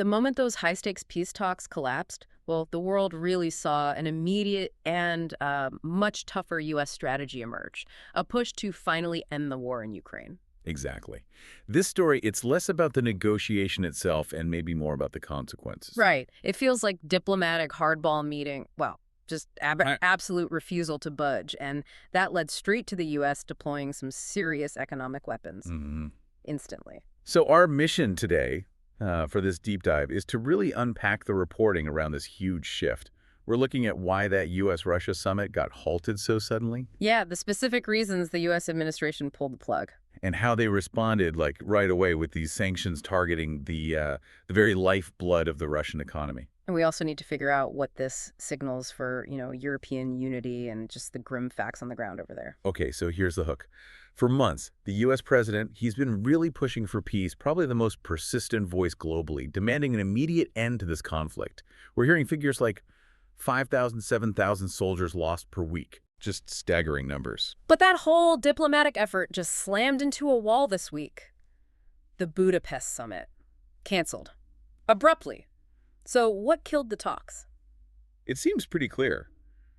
The moment those high-stakes peace talks collapsed, well, the world really saw an immediate and much tougher U.S. strategy emerge, a push to finally end the war in Ukraine. Exactly. This story, it's less about the negotiation itself and maybe more about the consequences. Right. It feels like diplomatic hardball meeting, well, just absolute refusal to budge, and that led straight to the U.S. deploying some serious economic weapons instantly. So our mission today for this deep dive is to really unpack the reporting around this huge shift. We're looking at why that U.S.-Russia summit got halted so suddenly. Yeah, the specific reasons the U.S. administration pulled the plug. And how they responded, like, right away with these sanctions targeting the very lifeblood of the Russian economy. And we also need to figure out what this signals for, European unity and just the grim facts on the ground over there. Okay, so here's the hook. For months, the U.S. president, he's been really pushing for peace, probably the most persistent voice globally, demanding an immediate end to this conflict. We're hearing figures like 5,000, 7,000 soldiers lost per week. Just staggering numbers. But that whole diplomatic effort just slammed into a wall this week. The Budapest Summit. Canceled. Abruptly. So what killed the talks? It seems pretty clear.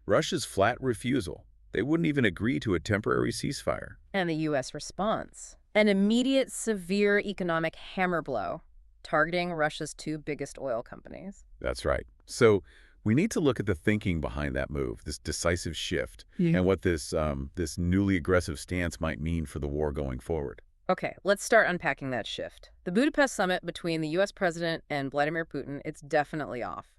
Russia's flat refusal. They wouldn't even agree to a temporary ceasefire. And the U.S. response. An immediate, severe economic hammer blow, targeting Russia's two biggest oil companies. That's right. So we need to look at the thinking behind that move, this decisive shift, and what this newly aggressive stance might mean for the war going forward. Okay, let's start unpacking that shift. The Budapest summit between the U.S. president and Vladimir Putin, it's definitely off.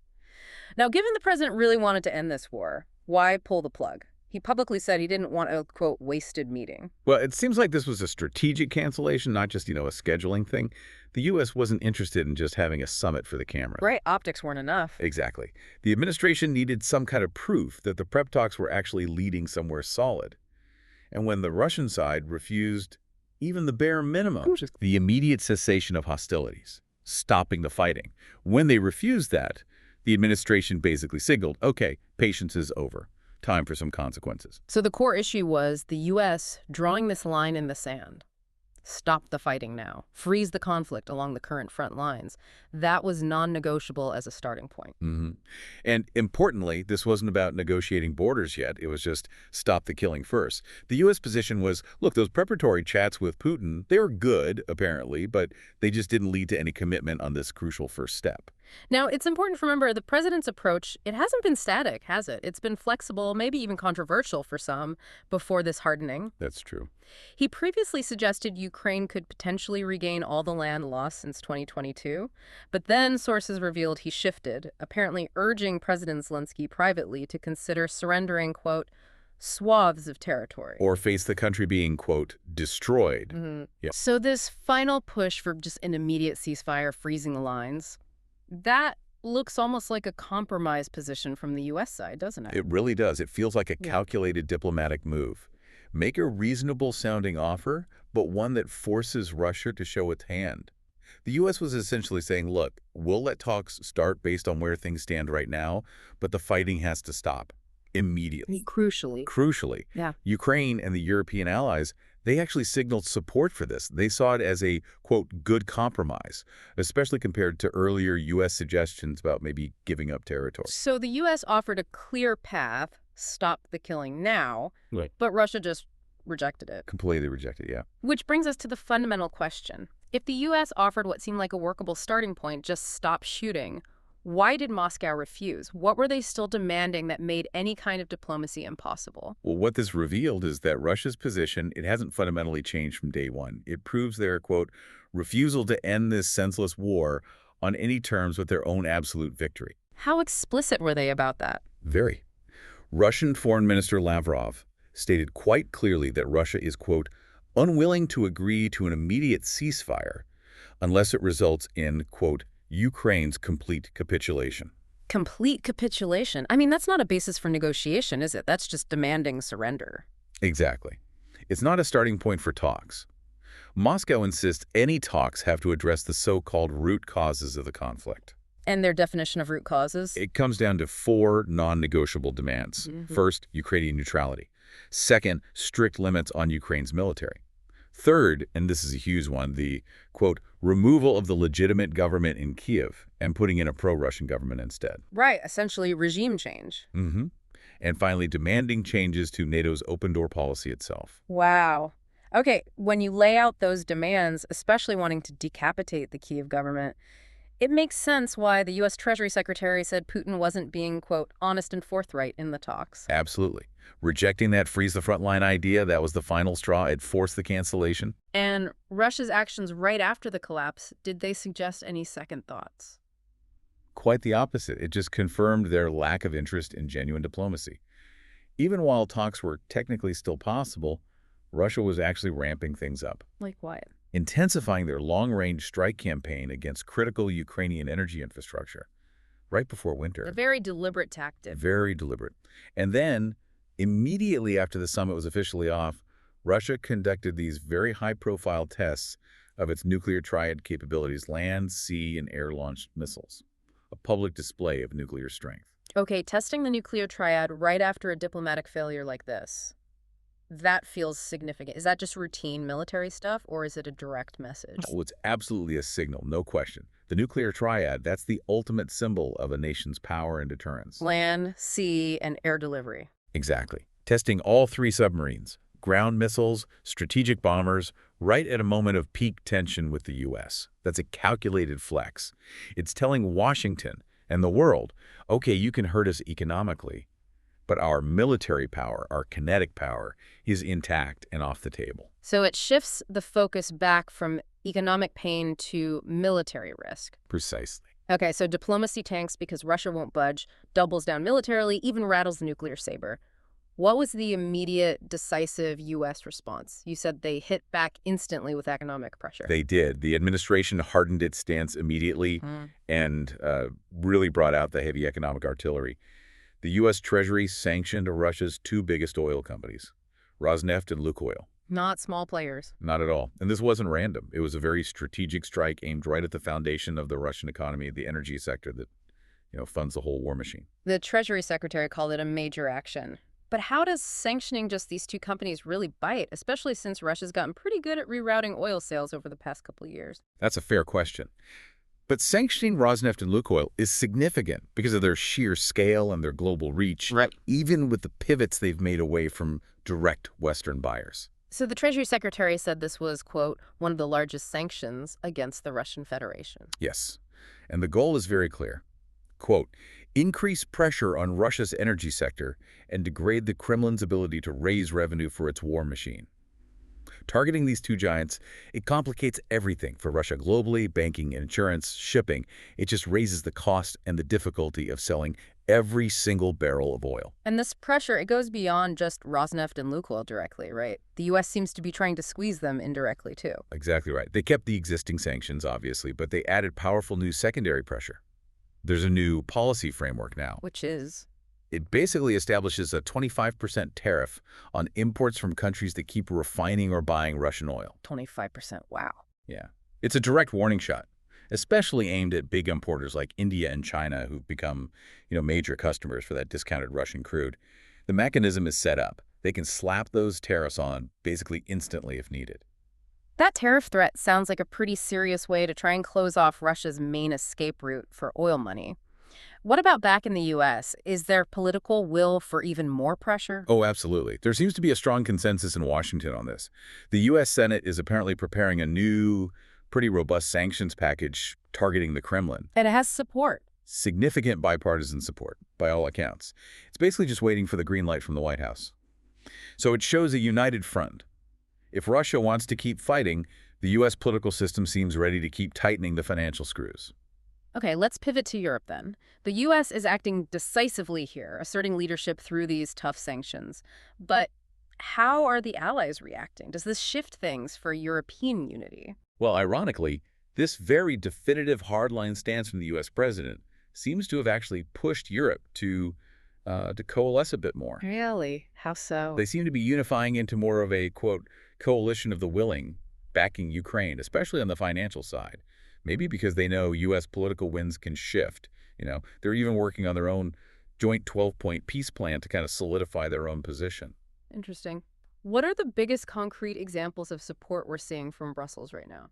Now, given the president really wanted to end this war, why pull the plug? He publicly said he didn't want a, quote, wasted meeting. Well, it seems like this was a strategic cancellation, not just, a scheduling thing. The U.S. wasn't interested in just having a summit for the camera. Right, optics weren't enough. Exactly. The administration needed some kind of proof that the prep talks were actually leading somewhere solid. And when the Russian side refused even the bare minimum, the immediate cessation of hostilities, stopping the fighting, when they refused that, the administration basically signaled, okay, patience is over. Time for some consequences. So the core issue was the U.S. drawing this line in the sand. Stop the fighting now. Freeze the conflict along the current front lines. That was non-negotiable as a starting point. And importantly, this wasn't about negotiating borders yet. It was just stop the killing first. The U.S. position was, look, those preparatory chats with Putin, they were good, apparently, but they just didn't lead to any commitment on this crucial first step. Now, it's important to remember the president's approach, it hasn't been static, has it? It's been flexible, maybe even controversial for some, before this hardening. That's true. He previously suggested Ukraine could potentially regain all the land lost since 2022, but then sources revealed he shifted, apparently urging President Zelenskyy privately to consider surrendering, quote, swaths of territory. Or face the country being, quote, destroyed. So this final push for just an immediate ceasefire, freezing the lines, that looks almost like a compromise position from the U.S. side, doesn't it? It really does. It feels like a calculated diplomatic move. Make a reasonable-sounding offer, but one that forces Russia to show its hand. The U.S. was essentially saying, look, we'll let talks start based on where things stand right now, but the fighting has to stop immediately. Crucially. Yeah. Ukraine and the European allies, they actually signaled support for this. They saw it as a, quote, good compromise, especially compared to earlier U.S. suggestions about maybe giving up territory. So the U.S. offered a clear path, stop the killing now, right, but Russia just rejected it. Completely rejected, yeah. Which brings us to the fundamental question. If the U.S. offered what seemed like a workable starting point, just stop shooting, why did Moscow refuse? What were they still demanding that made any kind of diplomacy impossible? Well, what this revealed is that Russia's position, it hasn't fundamentally changed from day one. It proves their, quote, refusal to end this senseless war on any terms with their own absolute victory. How explicit were they about that? Very. Russian Foreign Minister Lavrov stated quite clearly that Russia is, quote, unwilling to agree to an immediate ceasefire unless it results in, quote, Ukraine's complete capitulation. Complete capitulation? I mean, that's not a basis for negotiation, is it? That's just demanding surrender. Exactly. It's not a starting point for talks. Moscow insists any talks have to address the so-called root causes of the conflict. And their definition of root causes? It comes down to 4 non-negotiable demands. First, Ukrainian neutrality. Second, strict limits on Ukraine's military. Third, and this is a huge one, the, quote, removal of the legitimate government in Kyiv and putting in a pro-Russian government instead. Right, essentially regime change. Mm-hmm. And finally, demanding changes to NATO's open-door policy itself. Wow. Okay, when you lay out those demands, especially wanting to decapitate the Kyiv government, it makes sense why the U.S. Treasury Secretary said Putin wasn't being, quote, honest and forthright in the talks. Absolutely. Rejecting that freeze the front line idea, that was the final straw. It forced the cancellation. And Russia's actions right after the collapse, did they suggest any second thoughts? Quite the opposite. It just confirmed their lack of interest in genuine diplomacy. Even while talks were technically still possible, Russia was actually ramping things up, Like what? intensifying their long-range strike campaign against critical Ukrainian energy infrastructure right before winter. A very deliberate tactic. Very deliberate. And then, immediately after the summit was officially off, Russia conducted these very high-profile tests of its nuclear triad capabilities, land, sea, and air-launched missiles, a public display of nuclear strength. Okay, testing the nuclear triad right after a diplomatic failure like this. That feels significant. Is that just routine military stuff, or is it a direct message? Oh, it's absolutely a signal, no question. The nuclear triad, that's the ultimate symbol of a nation's power and deterrence. Land, sea, and air delivery. Exactly. Testing all three submarines, ground missiles, strategic bombers, right at a moment of peak tension with the U.S. That's a calculated flex. It's telling Washington and the world, okay, you can hurt us economically, but our military power, our kinetic power, is intact and off the table. So it shifts the focus back from economic pain to military risk. Precisely. Okay, so diplomacy tanks because Russia won't budge, doubles down militarily, even rattles the nuclear saber. What was the immediate, decisive U.S. response? You said they hit back instantly with economic pressure. They did. The administration hardened its stance immediately and really brought out the heavy economic artillery. The U.S. Treasury sanctioned Russia's two biggest oil companies, ROSNEFT and LUKOIL. Not small players. Not at all. And this wasn't random. It was a very strategic strike aimed right at the foundation of the Russian economy, the energy sector that, funds the whole war machine. The Treasury Secretary called it a major action. But how does sanctioning just these two companies really bite, especially since Russia's gotten pretty good at rerouting oil sales over the past couple of years? That's a fair question. But sanctioning Rosneft and LUKOIL is significant because of their sheer scale and their global reach, Right. even with the pivots they've made away from direct Western buyers. So the Treasury Secretary said this was, quote, one of the largest sanctions against the Russian Federation. Yes. And the goal is very clear. Quote, increase pressure on Russia's energy sector and degrade the Kremlin's ability to raise revenue for its war machine. Targeting these two giants, it complicates everything for Russia globally, banking, insurance, shipping. It just raises the cost and the difficulty of selling every single barrel of oil. And this pressure, it goes beyond just Rosneft and LUKOIL directly, right? The U.S. seems to be trying to squeeze them indirectly, too. Exactly right. They kept the existing sanctions, obviously, but they added powerful new secondary pressure. There's a new policy framework now. Which is? It basically establishes a 25% tariff on imports from countries that keep refining or buying Russian oil. 25%. Wow. Yeah. It's a direct warning shot, especially aimed at big importers like India and China who've become, major customers for that discounted Russian crude. The mechanism is set up. They can slap those tariffs on basically instantly if needed. That tariff threat sounds like a pretty serious way to try and close off Russia's main escape route for oil money. What about back in the U.S.? Is there political will for even more pressure? Oh, absolutely. There seems to be a strong consensus in Washington on this. The U.S. Senate is apparently preparing a new, pretty robust sanctions package targeting the Kremlin. And it has support. Significant bipartisan support, by all accounts. It's basically just waiting for the green light from the White House. So it shows a united front. If Russia wants to keep fighting, the U.S. political system seems ready to keep tightening the financial screws. Okay, let's pivot to Europe then. The U.S. is acting decisively here, asserting leadership through these tough sanctions. But how are the allies reacting? Does this shift things for European unity? Well, ironically, this very definitive hardline stance from the U.S. president seems to have actually pushed Europe to coalesce a bit more. Really? How so? They seem to be unifying into more of a, quote, coalition of the willing, backing Ukraine, especially on the financial side. Maybe because they know U.S. political winds can shift. They're even working on their own joint 12-point peace plan to kind of solidify their own position. Interesting. What are the biggest concrete examples of support we're seeing from Brussels right now?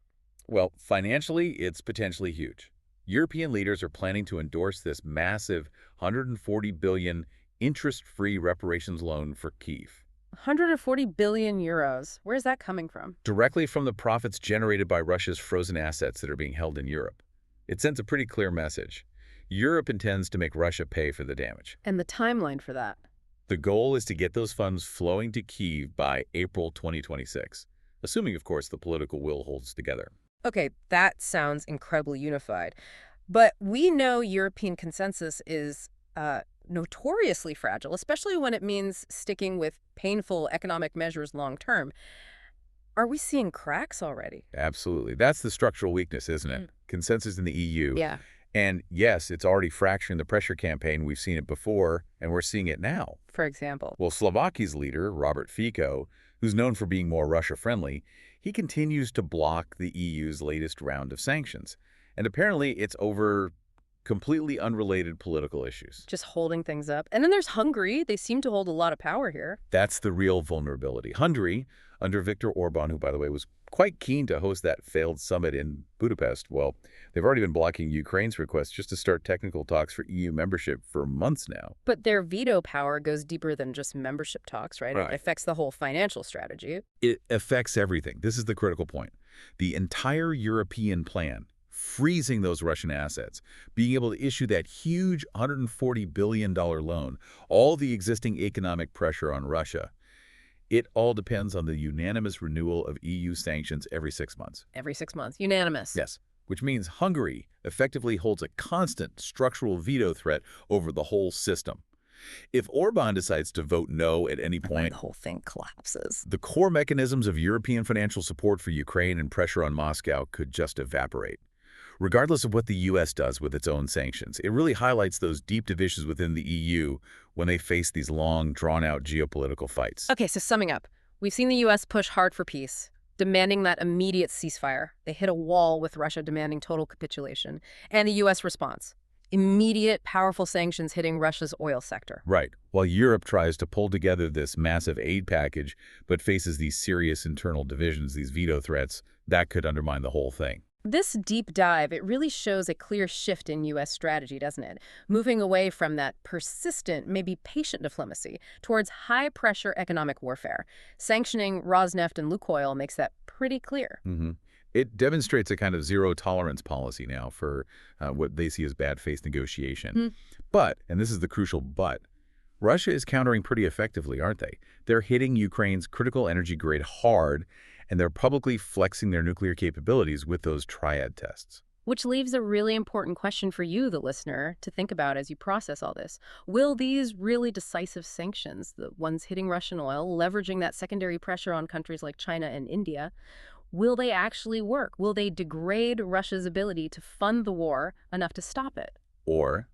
Well, financially, it's potentially huge. European leaders are planning to endorse this massive 140 billion interest-free reparations loan for Kyiv, 140 billion euros. Where's that coming from? directly from the profits generated by Russia's frozen assets that are being held in Europe. It sends a pretty clear message. Europe intends to make Russia pay for the damage. And the timeline for that. The goal is to get those funds flowing to Kyiv by April 2026, assuming, of course, the political will holds together. Okay, that sounds incredibly unified. But we know European consensus is notoriously fragile, especially when it means sticking with painful economic measures long term. Are we seeing cracks already? Absolutely. That's the structural weakness, isn't it? Consensus in the EU. Yeah. And yes, it's already fracturing the pressure campaign. We've seen it before, and we're seeing it now. For example. Well, Slovakia's leader, Robert Fico, who's known for being more Russia-friendly, he continues to block the EU's latest round of sanctions. And apparently it's over completely unrelated political issues. Just holding things up. And then there's Hungary. They seem to hold a lot of power here. That's the real vulnerability. Hungary, under Viktor Orban, who, by the way, was quite keen to host that failed summit in Budapest, well, they've already been blocking Ukraine's request just to start technical talks for EU membership for months now. But their veto power goes deeper than just membership talks, right? Right. It affects the whole financial strategy. It affects everything. This is the critical point. The entire European plan, freezing those Russian assets, being able to issue that huge $140 billion loan, all the existing economic pressure on Russia, it all depends on the unanimous renewal of EU sanctions every 6 months. Every 6 months. Unanimous. Yes, which means Hungary effectively holds a constant structural veto threat over the whole system. If Orban decides to vote no at any point, The whole thing collapses. the core mechanisms of European financial support for Ukraine and pressure on Moscow could just evaporate. Regardless of what the U.S. does with its own sanctions, it really highlights those deep divisions within the EU when they face these long, drawn-out geopolitical fights. Okay, so summing up, we've seen the U.S. push hard for peace, demanding that immediate ceasefire. They hit a wall with Russia demanding total capitulation. And the U.S. response, immediate, powerful sanctions hitting Russia's oil sector. Right. While Europe tries to pull together this massive aid package, but faces these serious internal divisions, these veto threats, that could undermine the whole thing. This deep dive, it really shows a clear shift in U.S. strategy, doesn't it? Moving away from that persistent, maybe patient diplomacy towards high-pressure economic warfare. Sanctioning Rosneft and LUKOIL makes that pretty clear. It demonstrates a kind of zero-tolerance policy now for what they see as bad faith negotiation. But, and this is the crucial but, Russia is countering pretty effectively, aren't they? They're hitting Ukraine's critical energy grid hard, and they're publicly flexing their nuclear capabilities with those triad tests. Which leaves a really important question for you, the listener, to think about as you process all this. Will these really decisive sanctions, the ones hitting Russian oil, leveraging that secondary pressure on countries like China and India, will they actually work? Will they degrade Russia's ability to fund the war enough to stop it? Or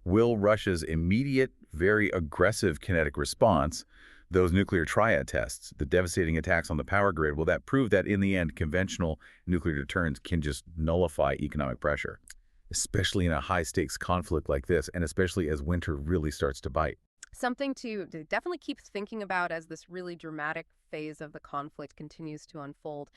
will Russia's immediate, very aggressive kinetic response, those nuclear triad tests, the devastating attacks on the power grid, will that prove that in the end conventional nuclear deterrence can just nullify economic pressure, especially in a high-stakes conflict like this, and especially as winter really starts to bite? Something to definitely keep thinking about as this really dramatic phase of the conflict continues to unfold.